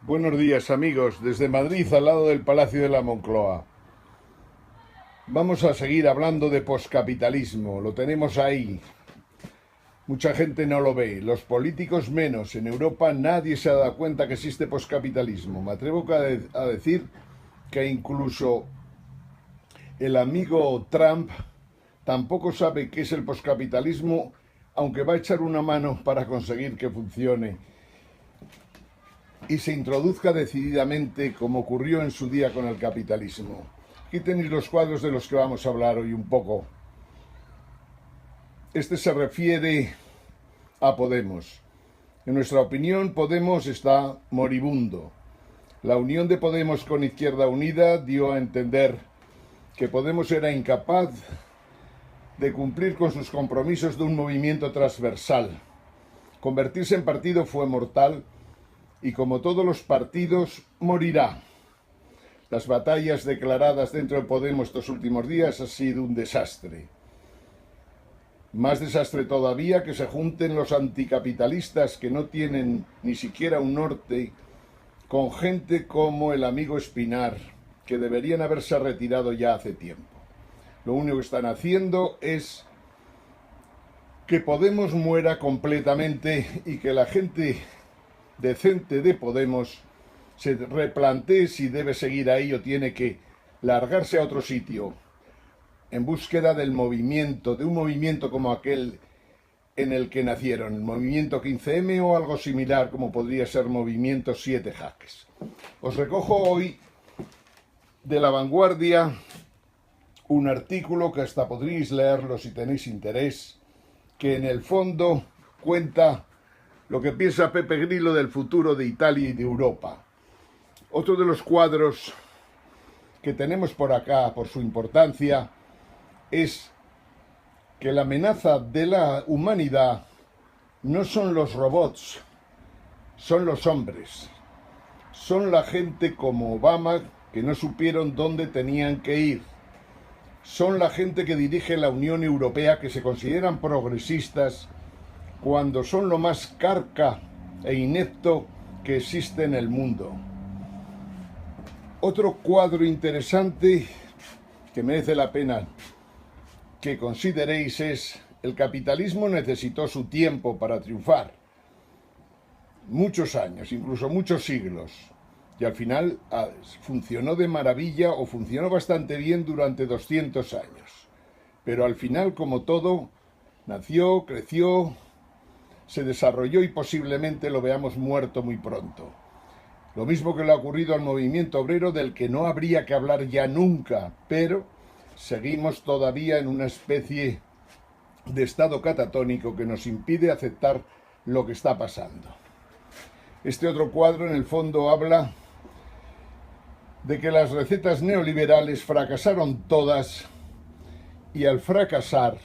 Buenos días amigos, desde Madrid al lado del Palacio de la Moncloa. Vamos a seguir hablando de poscapitalismo, lo tenemos ahí. Mucha gente no lo ve, los políticos menos. En Europa nadie se ha dado cuenta que existe poscapitalismo. Me atrevo a decir que incluso el amigo Trump tampoco sabe qué es el poscapitalismo, aunque va a echar una mano para conseguir que funcione y se introduzca decididamente, como ocurrió en su día con el capitalismo. Aquí tenéis los cuadros de los que vamos a hablar hoy un poco. Este se refiere a Podemos. En nuestra opinión, Podemos está moribundo. La unión de Podemos con Izquierda Unida dio a entender que Podemos era incapaz de cumplir con sus compromisos de un movimiento transversal. Convertirse en partido fue mortal y, como todos los partidos, morirá. Las batallas declaradas dentro de Podemos estos últimos días han sido un desastre. Más desastre todavía que se junten los anticapitalistas que no tienen ni siquiera un norte con gente como el amigo Espinar, que deberían haberse retirado ya hace tiempo. Lo único que están haciendo es que Podemos muera completamente y que la gente decente de Podemos se replantee si debe seguir ahí o tiene que largarse a otro sitio en búsqueda del movimiento, de un movimiento como aquel en el que nacieron, el movimiento 15M o algo similar como podría ser movimiento 7 Jaques. Os recojo hoy de La Vanguardia un artículo que hasta podríais leerlo si tenéis interés, que en el fondo cuenta lo que piensa Pepe Grillo del futuro de Italia y de Europa. Otro de los cuadros que tenemos por acá, por su importancia, es que la amenaza de la humanidad no son los robots, son los hombres. Son la gente como Obama, que no supieron dónde tenían que ir. Son la gente que dirige la Unión Europea, que se consideran progresistas, cuando son lo más carca e inepto que existe en el mundo. Otro cuadro interesante que merece la pena que consideréis es: el capitalismo necesitó su tiempo para triunfar, muchos años, incluso muchos siglos, y al final funcionó de maravilla, o funcionó bastante bien durante 200 años, pero al final, como todo, nació, creció, se desarrolló y posiblemente lo veamos muerto muy pronto. Lo mismo que le ha ocurrido al movimiento obrero, del que no habría que hablar ya nunca, pero seguimos todavía en una especie de estado catatónico que nos impide aceptar lo que está pasando. Este otro cuadro en el fondo habla de que las recetas neoliberales fracasaron todas y al fracasar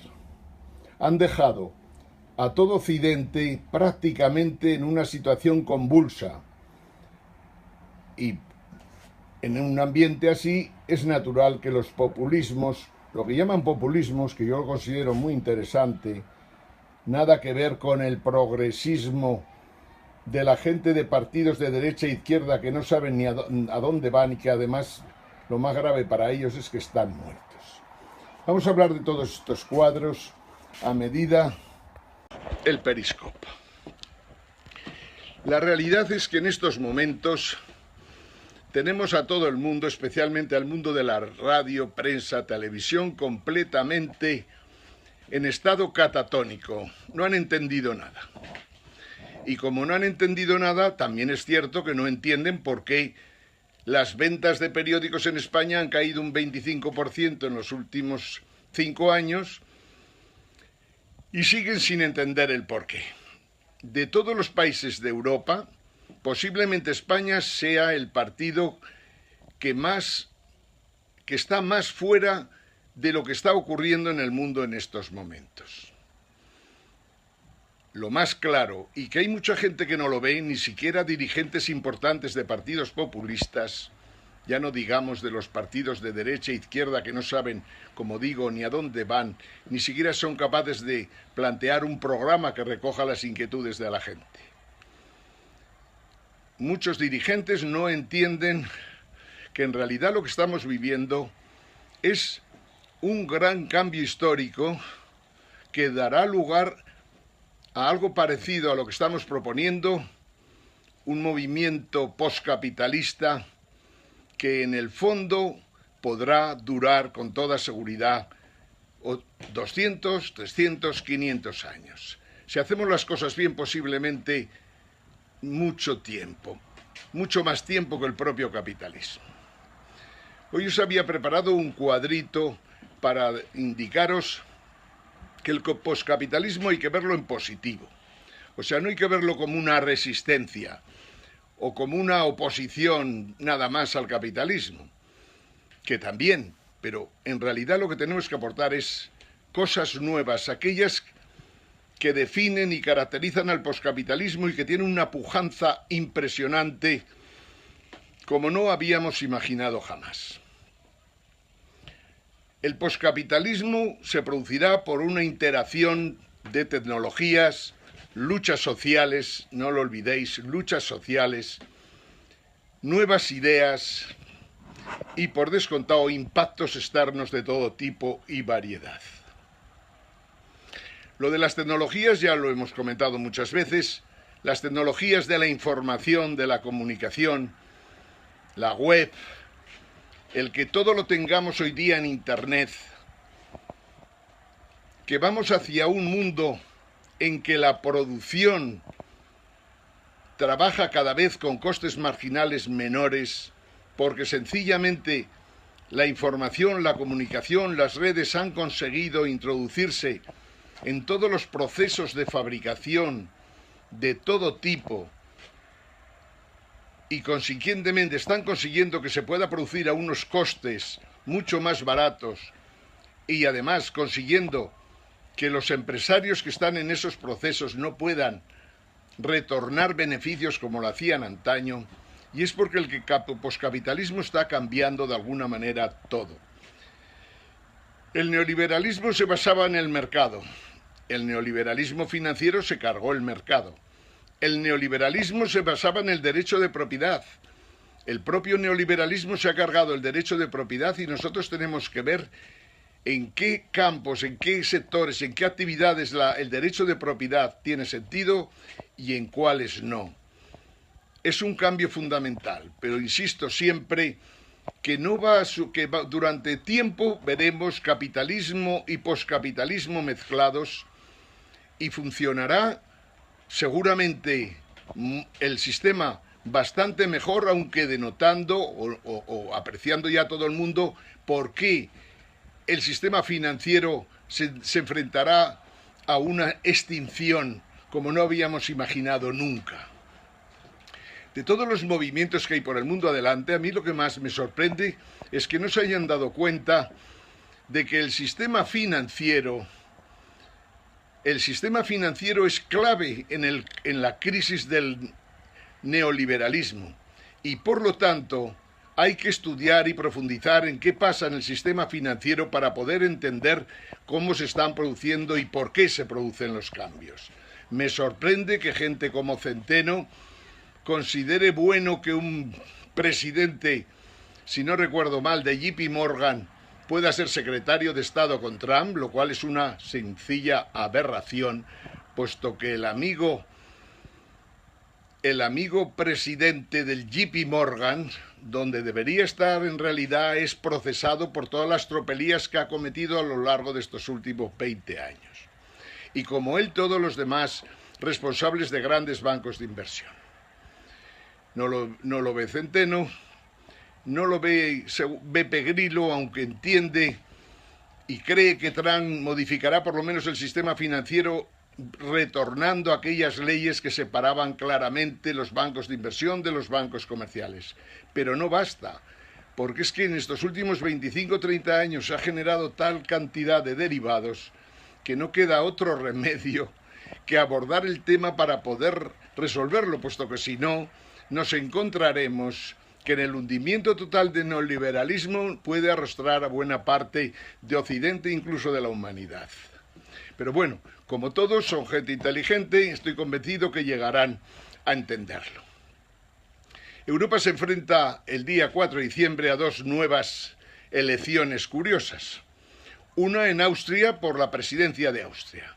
han dejado a todo Occidente prácticamente en una situación convulsa. Y en un ambiente así es natural que los populismos, lo que llaman populismos, que yo lo considero muy interesante, nada que ver con el progresismo de la gente de partidos de derecha e izquierda que no saben ni a dónde van y que además lo más grave para ellos es que están muertos. Vamos a hablar de todos estos cuadros a medida el periscope. La realidad es que en estos momentos tenemos a todo el mundo, especialmente al mundo de la radio, prensa, televisión, completamente en estado catatónico. No han entendido nada. Y como no han entendido nada, también es cierto que no entienden por qué las ventas de periódicos en España han caído un 25% en los últimos 5 años y siguen sin entender el porqué. De todos los países de Europa, posiblemente España sea el partido que está más fuera de lo que está ocurriendo en el mundo en estos momentos. Lo más claro, y que hay mucha gente que no lo ve, ni siquiera dirigentes importantes de partidos populistas, ya no digamos de los partidos de derecha e izquierda que no saben, como digo, ni a dónde van, ni siquiera son capaces de plantear un programa que recoja las inquietudes de la gente. muchos dirigentes no entienden que en realidad lo que estamos viviendo es un gran cambio histórico que dará lugar a algo parecido a lo que estamos proponiendo, un movimiento postcapitalista que en el fondo podrá durar con toda seguridad 200, 300, 500 años. Si hacemos las cosas bien, posiblemente mucho tiempo, mucho más tiempo que el propio capitalismo. Hoy os había preparado un cuadrito para indicaros que el poscapitalismo hay que verlo en positivo. O sea, no hay que verlo como una resistencia o como una oposición nada más al capitalismo, que también, pero en realidad lo que tenemos que aportar es cosas nuevas, aquellas que definen y caracterizan al poscapitalismo y que tienen una pujanza impresionante como no habíamos imaginado jamás. El poscapitalismo se producirá por una interacción de tecnologías, luchas sociales, no lo olvidéis, luchas sociales, nuevas ideas y, por descontado, impactos externos de todo tipo y variedad. Lo de las tecnologías ya lo hemos comentado muchas veces, las tecnologías de la información, de la comunicación, la web, el que todo lo tengamos hoy día en Internet, que vamos hacia un mundo en que la producción trabaja cada vez con costes marginales menores, porque sencillamente la información, la comunicación, las redes han conseguido introducirse en todos los procesos de fabricación de todo tipo y consiguientemente están consiguiendo que se pueda producir a unos costes mucho más baratos y además consiguiendo que los empresarios que están en esos procesos no puedan retornar beneficios como lo hacían antaño, y es porque el poscapitalismo está cambiando de alguna manera todo. El neoliberalismo se basaba en el mercado, el neoliberalismo financiero se cargó el mercado. El neoliberalismo se basaba en el derecho de propiedad. El propio neoliberalismo se ha cargado el derecho de propiedad y nosotros tenemos que ver en qué campos, en qué sectores, en qué actividades el derecho de propiedad tiene sentido y en cuáles no. Es un cambio fundamental, pero insisto siempre que durante tiempo veremos capitalismo y poscapitalismo mezclados y funcionará seguramente el sistema bastante mejor, aunque denotando o apreciando ya todo el mundo por qué el sistema financiero se enfrentará a una extinción como no habíamos imaginado nunca. De todos los movimientos que hay por el mundo adelante, a mí lo que más me sorprende es que no se hayan dado cuenta de que el sistema financiero es clave en la crisis del neoliberalismo y por lo tanto hay que estudiar y profundizar en qué pasa en el sistema financiero para poder entender cómo se están produciendo y por qué se producen los cambios. Me sorprende que gente como Centeno considere bueno que un presidente, si no recuerdo mal, de JP Morgan pueda ser secretario de Estado con Trump, lo cual es una sencilla aberración, puesto que el amigo presidente del JP Morgan, donde debería estar en realidad, es procesado por todas las tropelías que ha cometido a lo largo de estos últimos 20 años. Y como él, todos los demás responsables de grandes bancos de inversión. No lo ve Centeno, no lo ve Grillo, aunque entiende y cree que Trump modificará por lo menos el sistema financiero retornando a aquellas leyes que separaban claramente los bancos de inversión de los bancos comerciales. Pero no basta, porque es que en estos últimos 25 o 30 años se ha generado tal cantidad de derivados que no queda otro remedio que abordar el tema para poder resolverlo, puesto que si no, nos encontraremos que en el hundimiento total del neoliberalismo puede arrastrar a buena parte de Occidente, incluso de la humanidad. Pero bueno, como todos son gente inteligente, estoy convencido que llegarán a entenderlo. Europa se enfrenta el día 4 de diciembre a dos nuevas elecciones curiosas. Una en Austria por la presidencia de Austria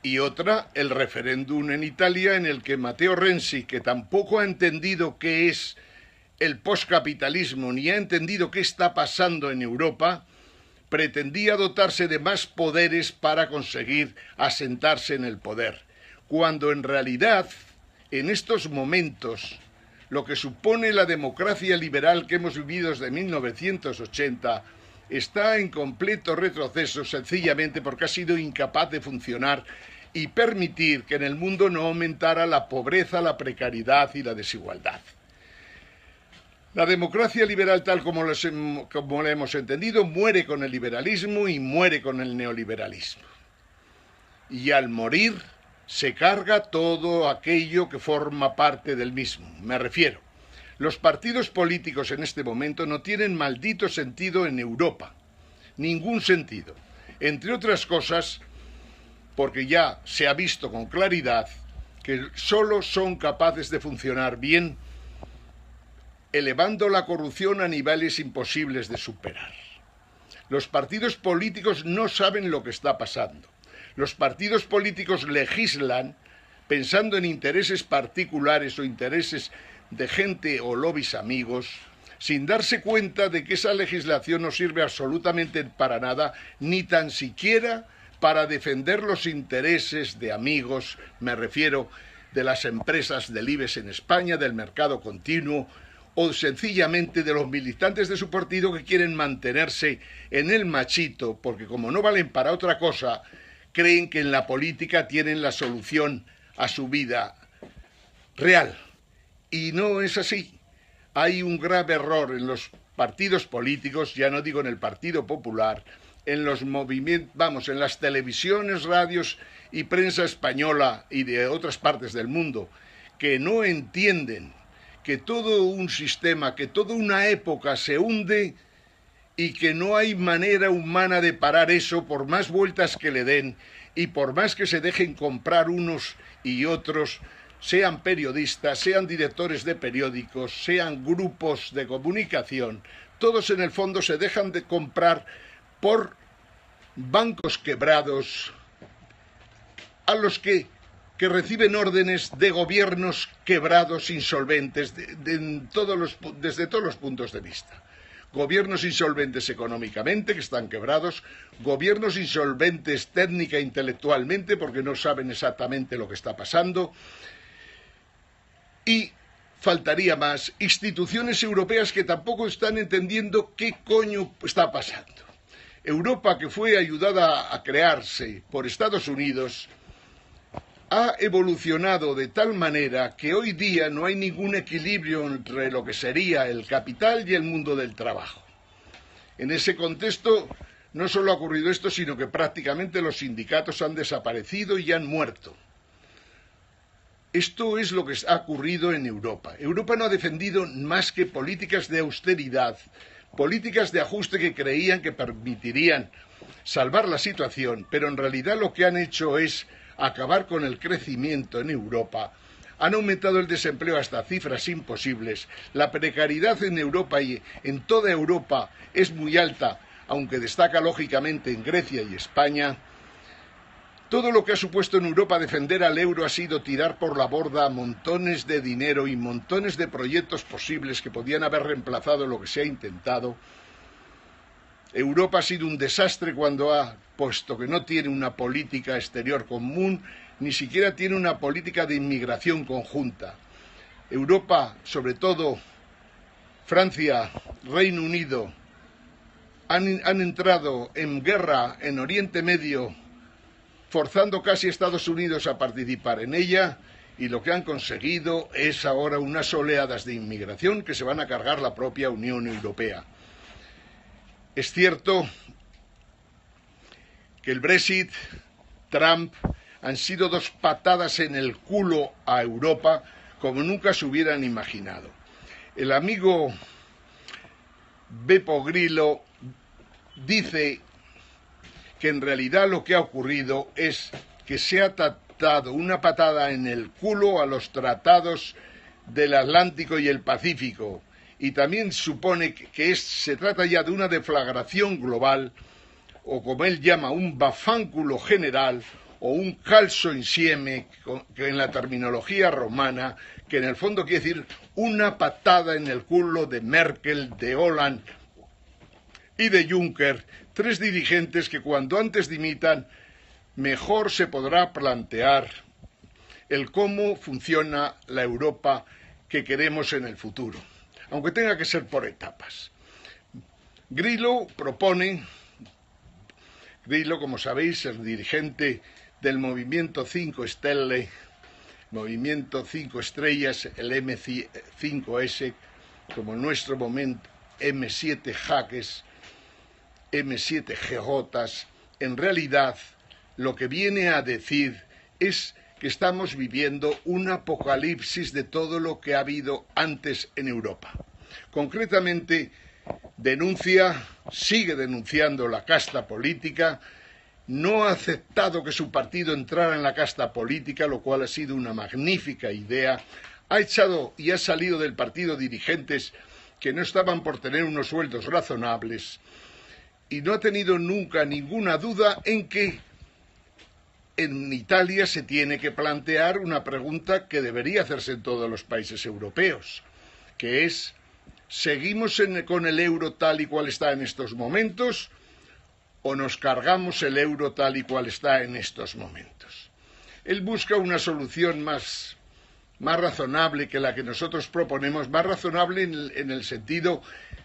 y otra el referéndum en Italia, en el que Matteo Renzi, que tampoco ha entendido qué es el poscapitalismo ni ha entendido qué está pasando en Europa, pretendía dotarse de más poderes para conseguir asentarse en el poder, cuando en realidad, en estos momentos, lo que supone la democracia liberal que hemos vivido desde 1980 está en completo retroceso, sencillamente porque ha sido incapaz de funcionar y permitir que en el mundo no aumentara la pobreza, la precariedad y la desigualdad. La democracia liberal, tal como la hemos entendido, muere con el liberalismo y muere con el neoliberalismo. Y al morir se carga todo aquello que forma parte del mismo. Me refiero, los partidos políticos en este momento no tienen maldito sentido en Europa. Ningún sentido. Entre otras cosas, porque ya se ha visto con claridad que solo son capaces de funcionar bien elevando la corrupción a niveles imposibles de superar. Los partidos políticos no saben lo que está pasando. Los partidos políticos legislan pensando en intereses particulares o intereses de gente o lobbies amigos, sin darse cuenta de que esa legislación no sirve absolutamente para nada, ni tan siquiera para defender los intereses de amigos, me refiero de las empresas del IBEX en España, del mercado continuo, o sencillamente de los militantes de su partido que quieren mantenerse en el machito, porque como no valen para otra cosa, creen que en la política tienen la solución a su vida real. Y no es así. Hay un grave error en los partidos políticos, ya no digo en el Partido Popular, en los movimientos, en las televisiones, radios y prensa española y de otras partes del mundo, que no entienden que todo un sistema, que toda una época se hunde y que no hay manera humana de parar eso por más vueltas que le den y por más que se dejen comprar unos y otros, sean periodistas, sean directores de periódicos, sean grupos de comunicación, todos en el fondo se dejan de comprar por bancos quebrados a los que reciben órdenes de gobiernos quebrados, insolventes, desde todos los puntos de vista. Gobiernos insolventes económicamente, que están quebrados, gobiernos insolventes técnica e intelectualmente, porque no saben exactamente lo que está pasando, y faltaría más, instituciones europeas que tampoco están entendiendo qué coño está pasando. Europa, que fue ayudada a crearse por Estados Unidos, ha evolucionado de tal manera que hoy día no hay ningún equilibrio entre lo que sería el capital y el mundo del trabajo. En ese contexto no solo ha ocurrido esto, sino que prácticamente los sindicatos han desaparecido y han muerto. Esto es lo que ha ocurrido en Europa. Europa no ha defendido más que políticas de austeridad, políticas de ajuste que creían que permitirían salvar la situación, pero en realidad lo que han hecho es acabar con el crecimiento en Europa. Han aumentado el desempleo hasta cifras imposibles. La precariedad en Europa y en toda Europa es muy alta, aunque destaca lógicamente en Grecia y España. Todo lo que ha supuesto en Europa defender al euro ha sido tirar por la borda montones de dinero y montones de proyectos posibles que podían haber reemplazado lo que se ha intentado. Europa ha sido un desastre puesto que no tiene una política exterior común, ni siquiera tiene una política de inmigración conjunta. Europa, sobre todo Francia, Reino Unido, han entrado en guerra en Oriente Medio, forzando casi a Estados Unidos a participar en ella, y lo que han conseguido es ahora unas oleadas de inmigración que se van a cargar la propia Unión Europea. Es cierto que el Brexit, Trump, han sido dos patadas en el culo a Europa como nunca se hubieran imaginado. El amigo Beppe Grillo dice que en realidad lo que ha ocurrido es que se ha dado una patada en el culo a los tratados del Atlántico y el Pacífico, y también supone que se trata ya de una deflagración global, o como él llama, un bafánculo general, o un calcio insieme, que en la terminología romana, que en el fondo quiere decir una patada en el culo de Merkel, de Hollande y de Juncker, tres dirigentes que cuando antes dimitan, mejor se podrá plantear el cómo funciona la Europa que queremos en el futuro, aunque tenga que ser por etapas. Grillo, como sabéis, es dirigente del movimiento 5 Stelle, movimiento 5 estrellas, el M5S, como en nuestro momento M7 jaques, M7 GJ. En realidad, lo que viene a decir es que estamos viviendo un apocalipsis de todo lo que ha habido antes en Europa. Concretamente, sigue denunciando la casta política, no ha aceptado que su partido entrara en la casta política, lo cual ha sido una magnífica idea. Ha echado y ha salido del partido dirigentes que no estaban por tener unos sueldos razonables, y no ha tenido nunca ninguna duda en que en Italia se tiene que plantear una pregunta que debería hacerse en todos los países europeos, que es: ¿seguimos con el euro tal y cual está en estos momentos o nos cargamos el euro tal y cual está en estos momentos? Él busca una solución más razonable que la que nosotros proponemos, más razonable en el sentido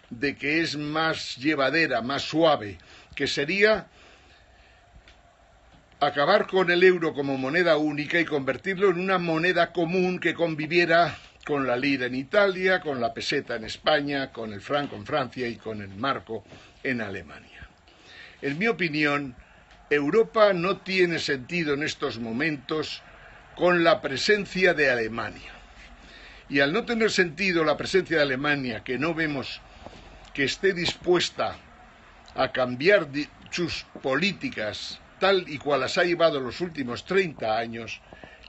de que es más llevadera, más suave, que sería acabar con el euro como moneda única y convertirlo en una moneda común que conviviera con la lira en Italia, con la peseta en España, con el franco en Francia y con el marco en Alemania. En mi opinión, Europa no tiene sentido en estos momentos con la presencia de Alemania. Y al no tener sentido la presencia de Alemania, que no vemos que esté dispuesta a cambiar sus políticas tal y cual las ha llevado los últimos 30 años,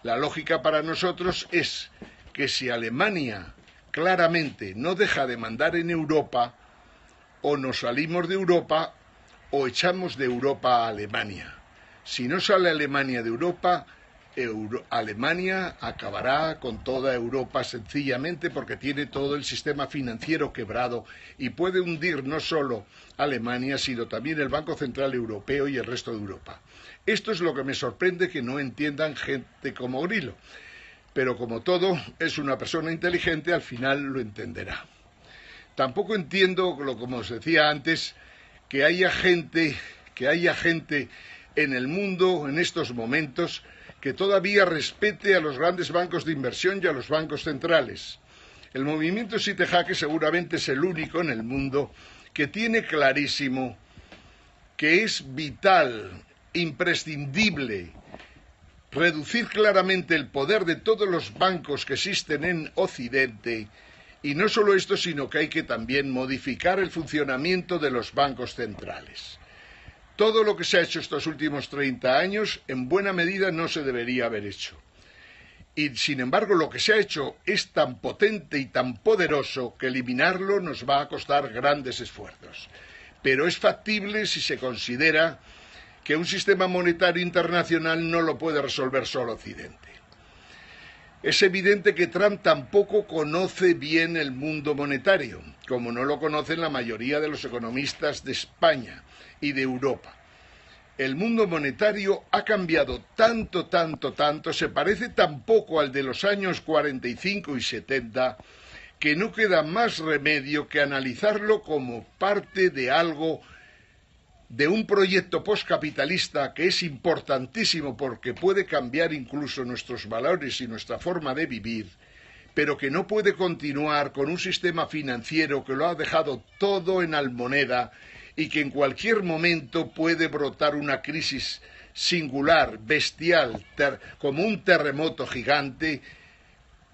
la lógica para nosotros es que si Alemania claramente no deja de mandar en Europa, o nos salimos de Europa o echamos de Europa a Alemania. Si no sale Alemania de Europa, Alemania acabará con toda Europa sencillamente porque tiene todo el sistema financiero quebrado y puede hundir no solo Alemania, sino también el Banco Central Europeo y el resto de Europa. Esto es lo que me sorprende que no entiendan gente como Grillo, pero como todo es una persona inteligente, al final lo entenderá. Tampoco entiendo, como os decía antes, que haya gente en el mundo en estos momentos que todavía respete a los grandes bancos de inversión y a los bancos centrales. El movimiento Siete Jaques seguramente es el único en el mundo que tiene clarísimo que es vital, imprescindible, reducir claramente el poder de todos los bancos que existen en Occidente, y no solo esto, sino que hay que también modificar el funcionamiento de los bancos centrales. Todo lo que se ha hecho estos últimos 30 años, en buena medida, no se debería haber hecho. Y, sin embargo, lo que se ha hecho es tan potente y tan poderoso que eliminarlo nos va a costar grandes esfuerzos. Pero es factible si se considera que un sistema monetario internacional no lo puede resolver solo Occidente. Es evidente que Trump tampoco conoce bien el mundo monetario, como no lo conocen la mayoría de los economistas de España y de Europa. El mundo monetario ha cambiado tanto, se parece tan poco al de los años 45 y 70, que no queda más remedio que analizarlo como parte de algo, de un proyecto postcapitalista que es importantísimo porque puede cambiar incluso nuestros valores y nuestra forma de vivir, pero que no puede continuar con un sistema financiero que lo ha dejado todo en almoneda y que en cualquier momento puede brotar una crisis singular, bestial, como un terremoto gigante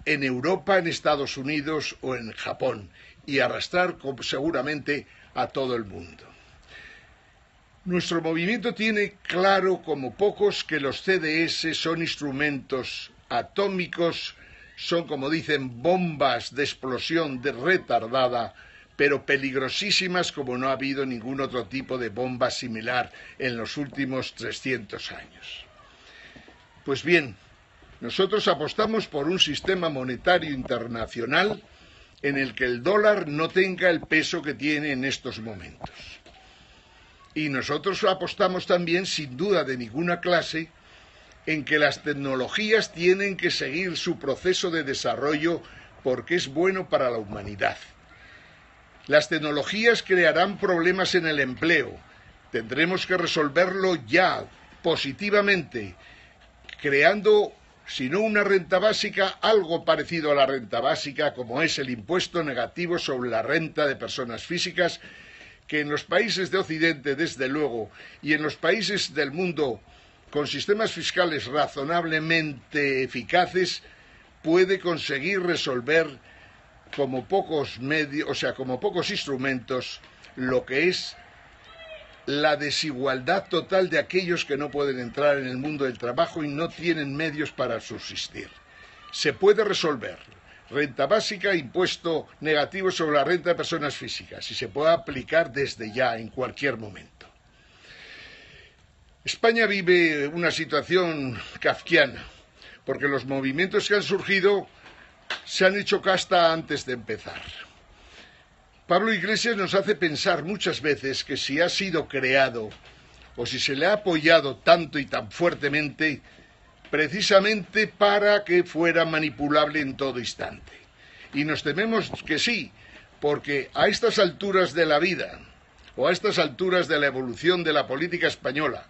en Europa, en Estados Unidos o en Japón, y arrastrar seguramente a todo el mundo. Nuestro movimiento tiene claro como pocos que los CDS son instrumentos atómicos son, como dicen, bombas de explosión retardada, pero peligrosísimas como no ha habido ningún otro tipo de bomba similar en los últimos 300 años. Pues bien, nosotros apostamos por un sistema monetario internacional en el que el dólar no tenga el peso que tiene en estos momentos. Y nosotros apostamos también, sin duda de ninguna clase, en que las tecnologías tienen que seguir su proceso de desarrollo porque es bueno para la humanidad. Las tecnologías crearán problemas en el empleo. Tendremos que resolverlo ya, positivamente, creando, si no una renta básica, algo parecido a la renta básica, como es el impuesto negativo sobre la renta de personas físicas, que en los países de Occidente, desde luego, y en los países del mundo con sistemas fiscales razonablemente eficaces, puede conseguir resolver como pocos medios, como pocos instrumentos, lo que es la desigualdad total de aquellos que no pueden entrar en el mundo del trabajo y no tienen medios para subsistir. Se puede resolver. Renta básica, impuesto negativo sobre la renta de personas físicas, y se puede aplicar desde ya, en cualquier momento. España vive una situación kafkiana, porque los movimientos que han surgido se han hecho casta antes de empezar. Pablo Iglesias nos hace pensar muchas veces que si ha sido creado o si se le ha apoyado tanto y tan fuertemente, precisamente para que fuera manipulable en todo instante. Y nos tememos que sí, porque a estas alturas de la vida, o a estas alturas de la evolución de la política española,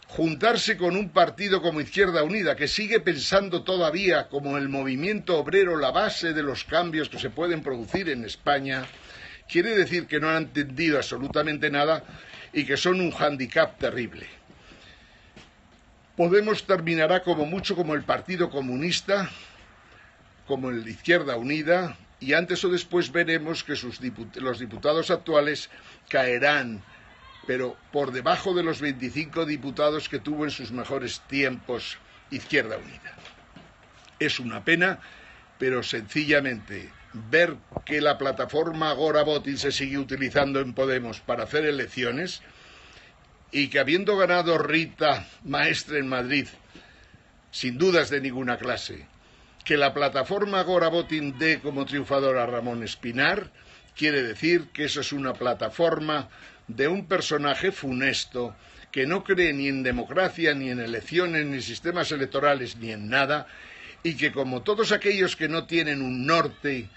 juntarse con un partido como Izquierda Unida, que sigue pensando todavía como el movimiento obrero la base de los cambios que se pueden producir en España, quiere decir que no han entendido absolutamente nada y que son un hándicap terrible. Podemos terminará como mucho como el Partido Comunista, como el Izquierda Unida, y antes o después veremos que los diputados actuales caerán, pero por debajo de los 25 diputados que tuvo en sus mejores tiempos Izquierda Unida. Es una pena, pero sencillamente ver que la plataforma Agora Voting se sigue utilizando en Podemos para hacer elecciones y que habiendo ganado Rita Maestre en Madrid, sin dudas de ninguna clase, que la plataforma Agora Voting dé como triunfador a Ramón Espinar, quiere decir que eso es una plataforma de un personaje funesto que no cree ni en democracia, ni en elecciones, ni en sistemas electorales, ni en nada, y que como todos aquellos que no tienen un norte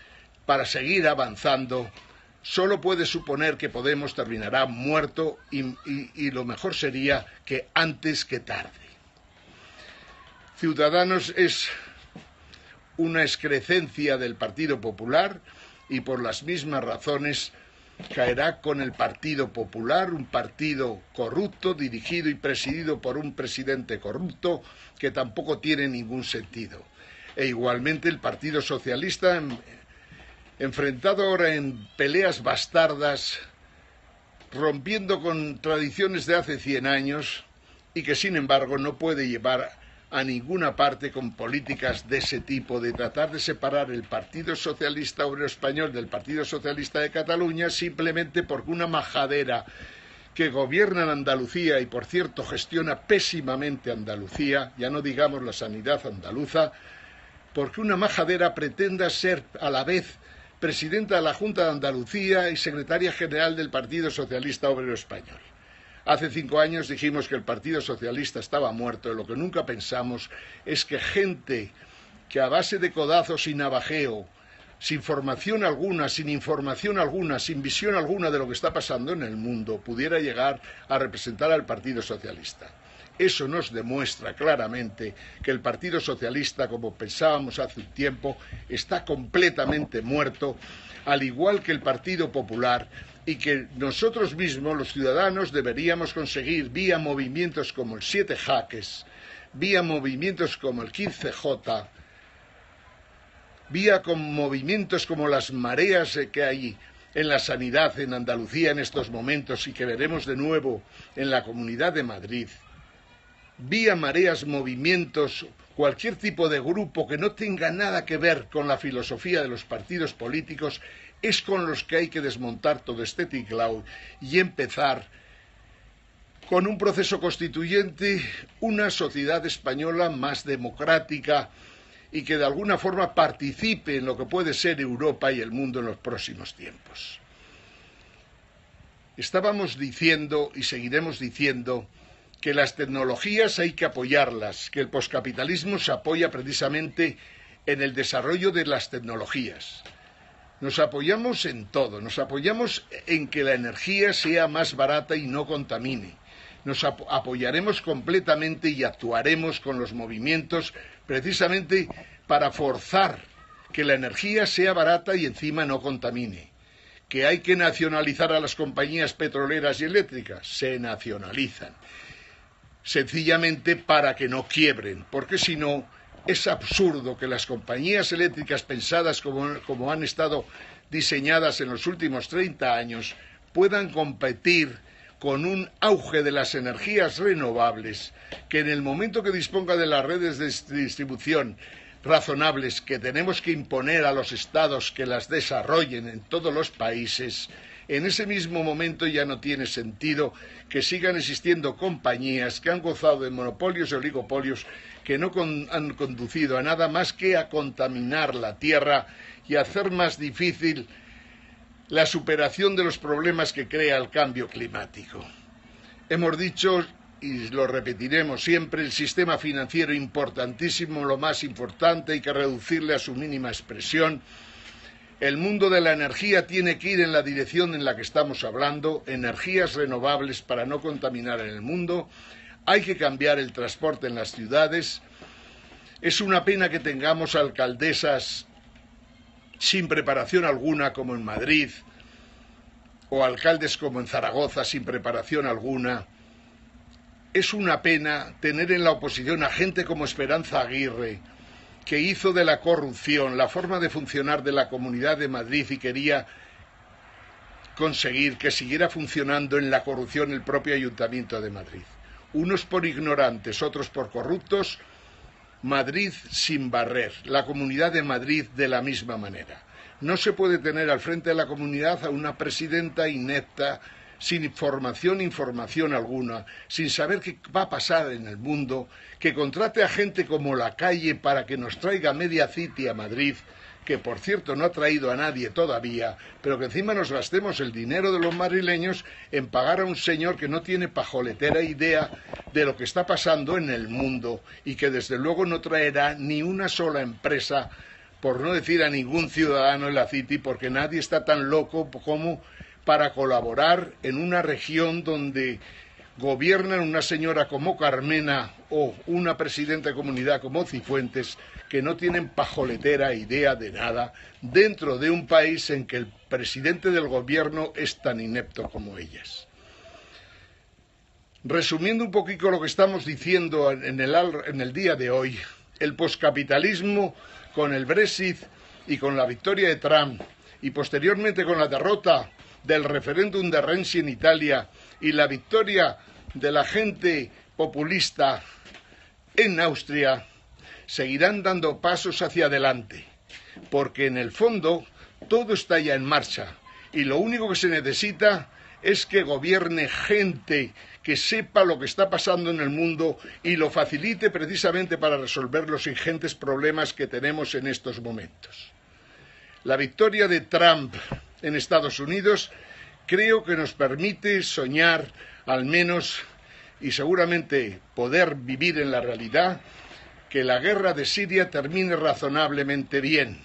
para seguir avanzando, solo puede suponer que Podemos terminará muerto y lo mejor sería que antes que tarde. Ciudadanos es una excrecencia del Partido Popular y por las mismas razones caerá con el Partido Popular, un partido corrupto, dirigido y presidido por un presidente corrupto que tampoco tiene ningún sentido. E igualmente el Partido Socialista, enfrentado ahora en peleas bastardas, rompiendo con tradiciones de hace 100 años y que sin embargo no puede llevar a ninguna parte con políticas de ese tipo, de tratar de separar el Partido Socialista Obrero Español del Partido Socialista de Cataluña simplemente porque una majadera que gobierna en Andalucía y por cierto gestiona pésimamente Andalucía, ya no digamos la sanidad andaluza, porque una majadera pretenda ser a la vez presidenta de la Junta de Andalucía y secretaria general del Partido Socialista Obrero Español. Hace 5 años dijimos que el Partido Socialista estaba muerto y lo que nunca pensamos es que gente que a base de codazos y navajeo, sin formación alguna, sin información alguna, sin visión alguna de lo que está pasando en el mundo, pudiera llegar a representar al Partido Socialista. Eso nos demuestra claramente que el Partido Socialista, como pensábamos hace un tiempo, está completamente muerto, al igual que el Partido Popular, y que nosotros mismos, los ciudadanos, deberíamos conseguir vía movimientos como el 7 Jaques, vía movimientos como el 15J, vía con movimientos como las mareas que hay en la sanidad en Andalucía en estos momentos y que veremos de nuevo en la Comunidad de Madrid, vía mareas, movimientos, cualquier tipo de grupo que no tenga nada que ver con la filosofía de los partidos políticos, es con los que hay que desmontar todo este tinglao y empezar con un proceso constituyente, una sociedad española más democrática y que de alguna forma participe en lo que puede ser Europa y el mundo en los próximos tiempos. Estábamos diciendo y seguiremos diciendo que las tecnologías hay que apoyarlas, que el poscapitalismo se apoya precisamente en el desarrollo de las tecnologías. Nos apoyamos en todo, nos apoyamos en que la energía sea más barata y no contamine. Nos apoyaremos completamente y actuaremos con los movimientos precisamente para forzar que la energía sea barata y encima no contamine. Que hay que nacionalizar a las compañías petroleras y eléctricas, se nacionalizan. Sencillamente para que no quiebren, porque si no, es absurdo que las compañías eléctricas pensadas como han estado diseñadas en los últimos 30 años puedan competir con un auge de las energías renovables, que en el momento que disponga de las redes de distribución razonables que tenemos que imponer a los estados que las desarrollen en todos los países, en ese mismo momento ya no tiene sentido que sigan existiendo compañías que han gozado de monopolios y oligopolios que no han conducido a nada más que a contaminar la tierra y a hacer más difícil la superación de los problemas que crea el cambio climático. Hemos dicho, y lo repetiremos siempre, el sistema financiero importantísimo, lo más importante, hay que reducirle a su mínima expresión. El mundo de la energía tiene que ir en la dirección en la que estamos hablando, energías renovables para no contaminar en el mundo. Hay que cambiar el transporte en las ciudades. Es una pena que tengamos alcaldesas sin preparación alguna, como en Madrid, o alcaldes como en Zaragoza, sin preparación alguna. Es una pena tener en la oposición a gente como Esperanza Aguirre, que hizo de la corrupción la forma de funcionar de la Comunidad de Madrid y quería conseguir que siguiera funcionando en la corrupción el propio Ayuntamiento de Madrid. Unos por ignorantes, otros por corruptos. Madrid sin barrer, la Comunidad de Madrid de la misma manera. No se puede tener al frente de la comunidad a una presidenta inepta, sin información alguna, sin saber qué va a pasar en el mundo, que contrate a gente como Lacalle para que nos traiga media city a Madrid, que por cierto no ha traído a nadie todavía, pero que encima nos gastemos el dinero de los madrileños en pagar a un señor que no tiene pajoletera idea de lo que está pasando en el mundo y que desde luego no traerá ni una sola empresa, por no decir a ningún ciudadano en la City, porque nadie está tan loco como para colaborar en una región donde gobiernan una señora como Carmena o una presidenta de comunidad como Cifuentes, que no tienen pajoletera idea de nada, dentro de un país en que el presidente del gobierno es tan inepto como ellas. Resumiendo un poquito lo que estamos diciendo en el día de hoy, el poscapitalismo con el Brexit y con la victoria de Trump y posteriormente con la derrota del referéndum de Renzi en Italia y la victoria de la gente populista en Austria, seguirán dando pasos hacia adelante, porque en el fondo todo está ya en marcha y lo único que se necesita es que gobierne gente que sepa lo que está pasando en el mundo y lo facilite precisamente para resolver los ingentes problemas que tenemos en estos momentos. La victoria de Trump en Estados Unidos creo que nos permite soñar al menos y seguramente poder vivir en la realidad que la guerra de Siria termine razonablemente bien,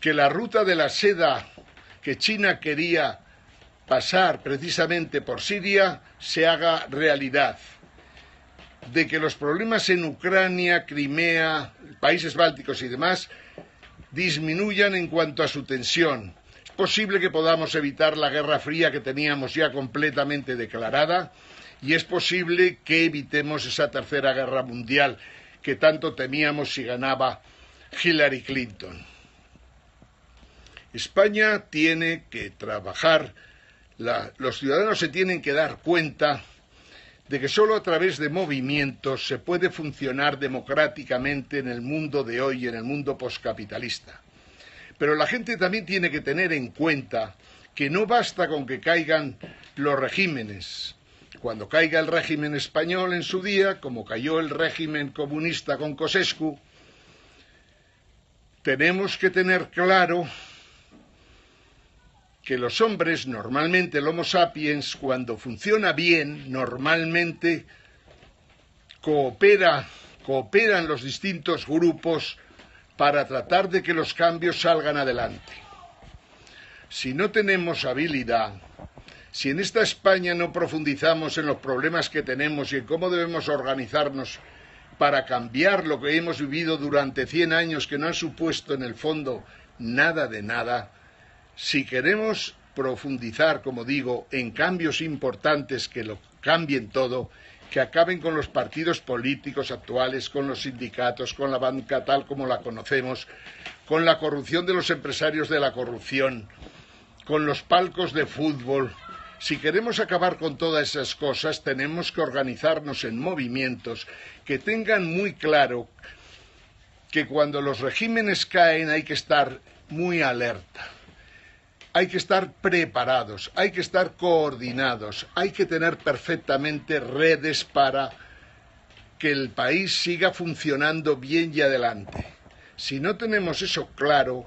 que la ruta de la seda que China quería pasar precisamente por Siria se haga realidad, de que los problemas en Ucrania, Crimea, países bálticos y demás disminuyan en cuanto a su tensión. Es posible que podamos evitar la Guerra Fría que teníamos ya completamente declarada y es posible que evitemos esa tercera guerra mundial que tanto temíamos si ganaba Hillary Clinton. España tiene que trabajar, los ciudadanos se tienen que dar cuenta de que solo a través de movimientos se puede funcionar democráticamente en el mundo de hoy, en el mundo poscapitalista. Pero la gente también tiene que tener en cuenta que no basta con que caigan los regímenes. Cuando caiga el régimen español en su día, como cayó el régimen comunista con Ceausescu, tenemos que tener claro que los hombres, normalmente el Homo sapiens, cuando funciona bien, normalmente cooperan los distintos grupos para tratar de que los cambios salgan adelante. Si no tenemos habilidad, si en esta España no profundizamos en los problemas que tenemos y en cómo debemos organizarnos para cambiar lo que hemos vivido durante 100 años, que no han supuesto en el fondo nada de nada, si queremos profundizar, como digo, en cambios importantes que lo cambien todo, que acaben con los partidos políticos actuales, con los sindicatos, con la banca tal como la conocemos, con la corrupción de los empresarios de la corrupción, con los palcos de fútbol. Si queremos acabar con todas esas cosas, tenemos que organizarnos en movimientos que tengan muy claro que cuando los regímenes caen hay que estar muy alerta. Hay que estar preparados, hay que estar coordinados, hay que tener perfectamente redes para que el país siga funcionando bien y adelante. Si no tenemos eso claro,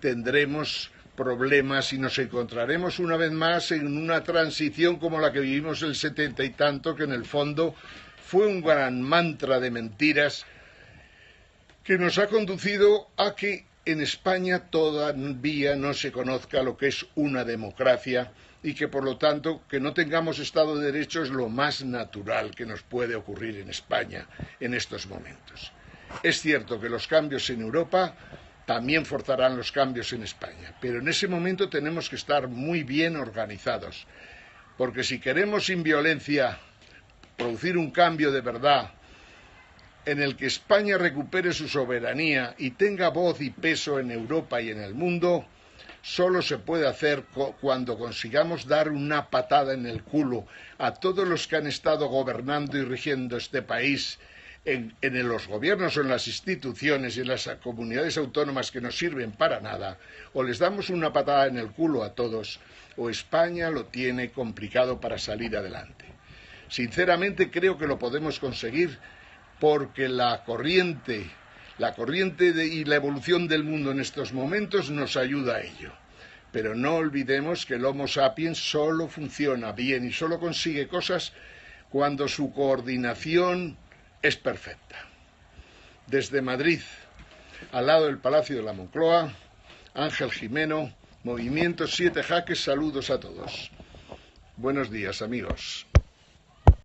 tendremos problemas y nos encontraremos una vez más en una transición como la que vivimos el 70 y tanto, que en el fondo fue un gran mantra de mentiras que nos ha conducido a que en España todavía no se conozca lo que es una democracia y que por lo tanto que no tengamos Estado de Derecho es lo más natural que nos puede ocurrir en España en estos momentos. Es cierto que los cambios en Europa también forzarán los cambios en España, pero en ese momento tenemos que estar muy bien organizados, porque si queremos sin violencia producir un cambio de verdad en el que España recupere su soberanía y tenga voz y peso en Europa y en el mundo, solo se puede hacer cuando consigamos dar una patada en el culo a todos los que han estado gobernando y rigiendo este país en los gobiernos o en las instituciones y en las comunidades autónomas que no sirven para nada. O les damos una patada en el culo a todos, o España lo tiene complicado para salir adelante. Sinceramente creo que lo podemos conseguir, porque la corriente y la evolución del mundo en estos momentos nos ayuda a ello. Pero no olvidemos que el Homo sapiens solo funciona bien y solo consigue cosas cuando su coordinación es perfecta. Desde Madrid, al lado del Palacio de la Moncloa, Ángel Jimeno, Movimiento 7 Jaques, saludos a todos. Buenos días, amigos.